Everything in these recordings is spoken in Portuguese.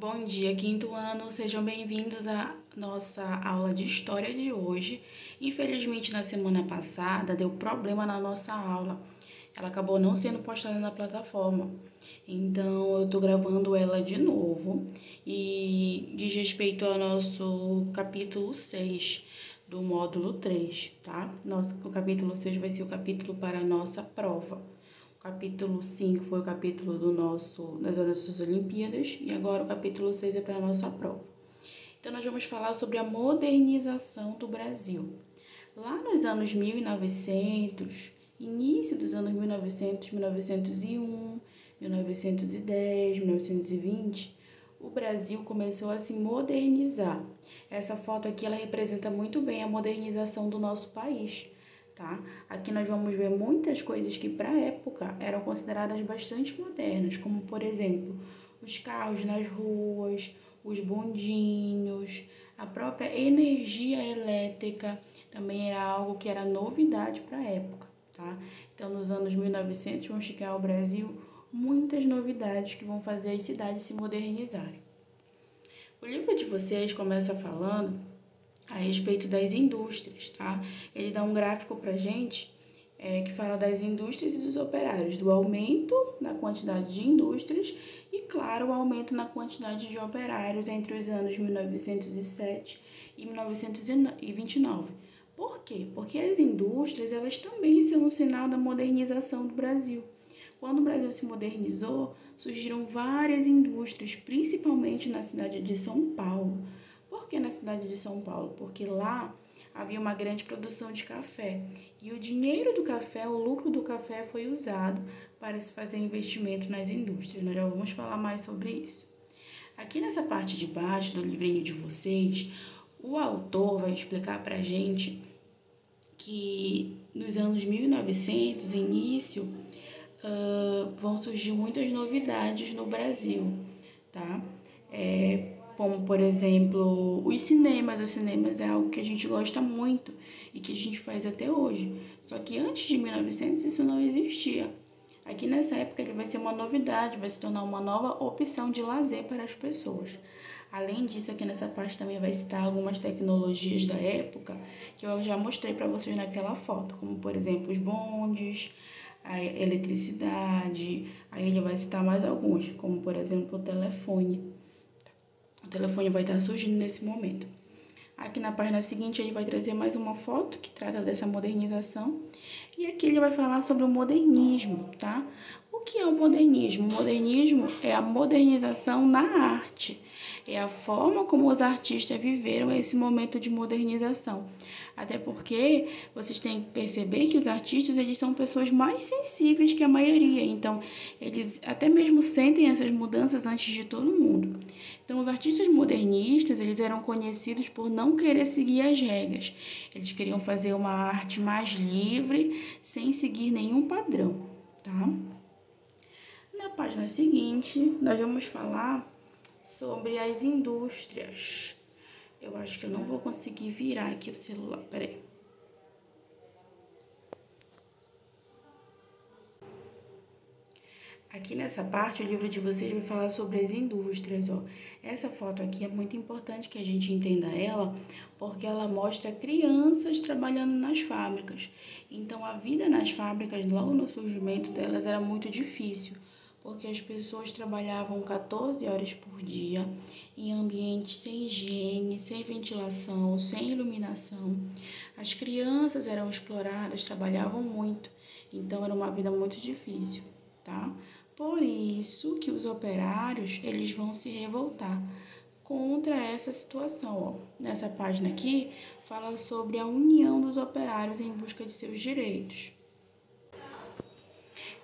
Bom dia, quinto ano, sejam bem-vindos à nossa aula de história de hoje. Infelizmente, na semana passada deu problema na nossa aula, ela acabou não sendo postada na plataforma, então eu tô gravando ela de novo e diz respeito ao nosso capítulo 6 do módulo 3, tá? O capítulo 6 vai ser o capítulo para a nossa prova. O capítulo 5 foi o capítulo das nossas Olimpíadas e agora o capítulo 6 é para a nossa prova. Então, nós vamos falar sobre a modernização do Brasil. Lá nos anos 1900, início dos anos 1900, 1901, 1910, 1920, o Brasil começou a se modernizar. Essa foto aqui, ela representa muito bem a modernização do nosso país. Tá? Aqui nós vamos ver muitas coisas que para a época eram consideradas bastante modernas, como por exemplo, os carros nas ruas, os bondinhos, a própria energia elétrica também era algo que era novidade para a época, tá? Então, nos anos 1900 vão chegar ao Brasil muitas novidades que vão fazer as cidades se modernizarem. O livro de vocês começa falando a respeito das indústrias, tá? Ele dá um gráfico pra gente que fala das indústrias e dos operários, do aumento na quantidade de indústrias e, claro, o aumento na quantidade de operários entre os anos 1907 e 1929. Por quê? Porque as indústrias, elas também são um sinal da modernização do Brasil. Quando o Brasil se modernizou, surgiram várias indústrias, principalmente na cidade de São Paulo. Por que na cidade de São Paulo? Porque lá havia uma grande produção de café e o dinheiro do café, o lucro do café foi usado para se fazer investimento nas indústrias. Nós já vamos falar mais sobre isso. Aqui nessa parte de baixo do livrinho de vocês, o autor vai explicar para a gente que nos anos 1900, início, vão surgir muitas novidades no Brasil, tá? Como, por exemplo, os cinemas. Os cinemas é algo que a gente gosta muito e que a gente faz até hoje. Só que antes de 1900 isso não existia. Aqui nessa época ele vai ser uma novidade, vai se tornar uma nova opção de lazer para as pessoas. Além disso, aqui nessa parte também vai citar algumas tecnologias da época que eu já mostrei para vocês naquela foto, como por exemplo os bondes, a eletricidade. Aí ele vai citar mais alguns, como por exemplo o telefone. O telefone vai estar surgindo nesse momento. Aqui na página seguinte ele vai trazer mais uma foto que trata dessa modernização. E aqui ele vai falar sobre o modernismo, tá? O que é o modernismo? O modernismo é a modernização na arte. É a forma como os artistas viveram esse momento de modernização. Até porque vocês têm que perceber que os artistas, eles são pessoas mais sensíveis que a maioria. Então, eles até mesmo sentem essas mudanças antes de todo mundo. Então, os artistas modernistas, eles eram conhecidos por não querer seguir as regras. Eles queriam fazer uma arte mais livre, sem seguir nenhum padrão, tá? Na página seguinte, nós vamos falar sobre as indústrias. Eu acho que eu não vou conseguir virar aqui o celular, peraí. Aqui nessa parte, o livro de vocês vai falar sobre as indústrias, ó. Essa foto aqui é muito importante que a gente entenda ela, porque ela mostra crianças trabalhando nas fábricas. Então, a vida nas fábricas, logo no surgimento delas, era muito difícil, porque as pessoas trabalhavam 14 horas por dia em ambientes sem higiene, sem ventilação, sem iluminação. As crianças eram exploradas, trabalhavam muito, então era uma vida muito difícil, tá? Por isso que os operários, eles vão se revoltar contra essa situação, ó. Nessa página aqui, fala sobre a união dos operários em busca de seus direitos.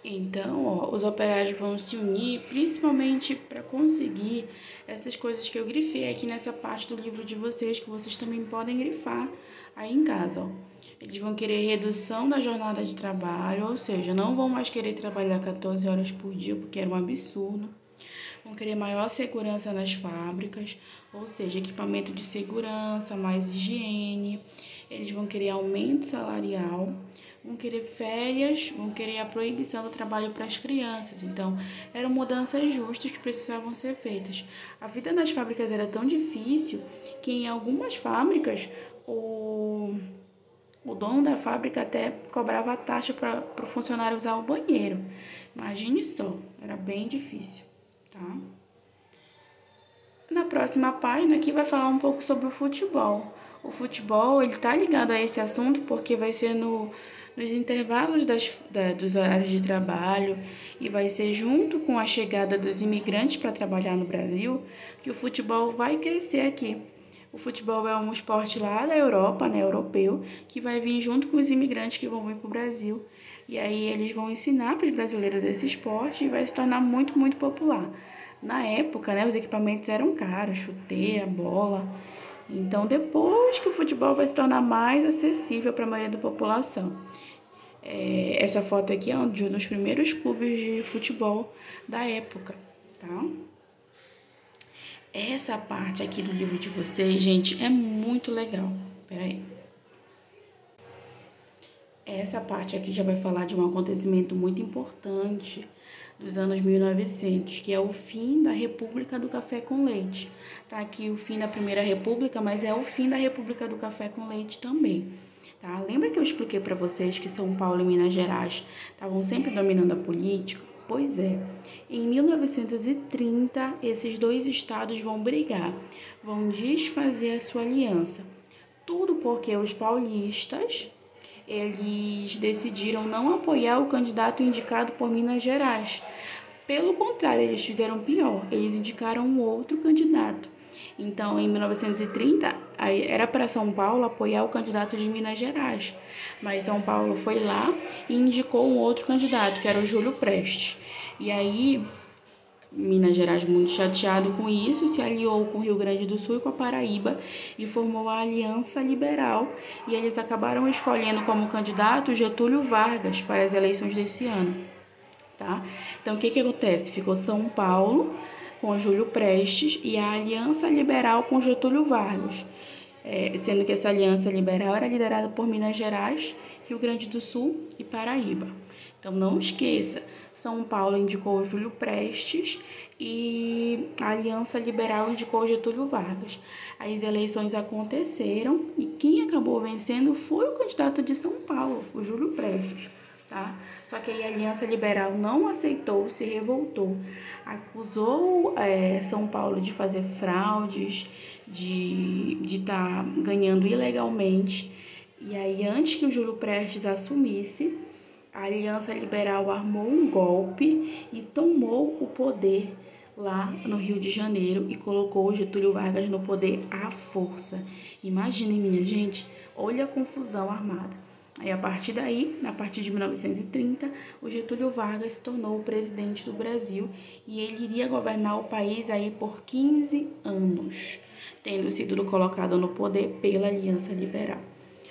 Então, ó, os operários vão se unir principalmente para conseguir essas coisas que eu grifei aqui nessa parte do livro de vocês, que vocês também podem grifar aí em casa, ó. Eles vão querer redução da jornada de trabalho, ou seja, não vão mais querer trabalhar 14 horas por dia, porque era um absurdo. Vão querer maior segurança nas fábricas, ou seja, equipamento de segurança, mais higiene. Eles vão querer aumento salarial, vão querer férias, vão querer a proibição do trabalho para as crianças. Então, eram mudanças justas que precisavam ser feitas. A vida nas fábricas era tão difícil que em algumas fábricas o dono da fábrica até cobrava taxa para o funcionário usar o banheiro. Imagine só, era bem difícil, tá? Na próxima página aqui vai falar um pouco sobre o futebol. O futebol, ele tá ligado a esse assunto porque vai ser nos intervalos dos horários de trabalho e vai ser junto com a chegada dos imigrantes para trabalhar no Brasil que o futebol vai crescer aqui. O futebol é um esporte lá da Europa, né, europeu, que vai vir junto com os imigrantes que vão vir para o Brasil. E aí eles vão ensinar para os brasileiros esse esporte e vai se tornar muito, muito popular. Na época, né, os equipamentos eram caros, chuteira, bola. Então, depois que o futebol vai se tornar mais acessível para a maioria da população. Essa foto aqui é um dos primeiros clubes de futebol da época, tá? Essa parte aqui do livro de vocês, gente, é muito legal. Peraí. Essa parte aqui já vai falar de um acontecimento muito importante dos anos 1900, que é o fim da República do Café com Leite. Tá aqui o fim da Primeira República, mas é o fim da República do Café com Leite também. Tá? Lembra que eu expliquei para vocês que São Paulo e Minas Gerais estavam sempre dominando a política? Pois é, em 1930, esses dois estados vão brigar, vão desfazer a sua aliança. Tudo porque os paulistas, eles decidiram não apoiar o candidato indicado por Minas Gerais. Pelo contrário, eles fizeram pior, eles indicaram um outro candidato. Então, em 1930, era para São Paulo apoiar o candidato de Minas Gerais, mas São Paulo foi lá e indicou um outro candidato, que era o Júlio Prestes. E aí, Minas Gerais, muito chateado com isso, se aliou com o Rio Grande do Sul e com a Paraíba e formou a Aliança Liberal. E eles acabaram escolhendo como candidato Getúlio Vargas para as eleições desse ano, tá? Então, o que acontece? Ficou São Paulo com Júlio Prestes e a Aliança Liberal com Getúlio Vargas, sendo que essa Aliança Liberal era liderada por Minas Gerais, Rio Grande do Sul e Paraíba. Então, não esqueça, São Paulo indicou Júlio Prestes e a Aliança Liberal indicou Getúlio Vargas. As eleições aconteceram e quem acabou vencendo foi o candidato de São Paulo, o Júlio Prestes, tá? Só que aí a Aliança Liberal não aceitou, se revoltou, acusou São Paulo de fazer fraudes, de estar ganhando ilegalmente. E aí, antes que o Júlio Prestes assumisse, a Aliança Liberal armou um golpe e tomou o poder lá no Rio de Janeiro e colocou o Getúlio Vargas no poder à força. Imaginem, minha gente, olha a confusão armada. Aí, a partir daí, a partir de 1930, o Getúlio Vargas se tornou o presidente do Brasil e ele iria governar o país aí por 15 anos, tendo sido colocado no poder pela Aliança Liberal.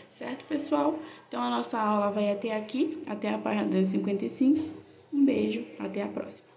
Certo, pessoal? Então, a nossa aula vai até aqui, até a página 255. Um beijo, até a próxima.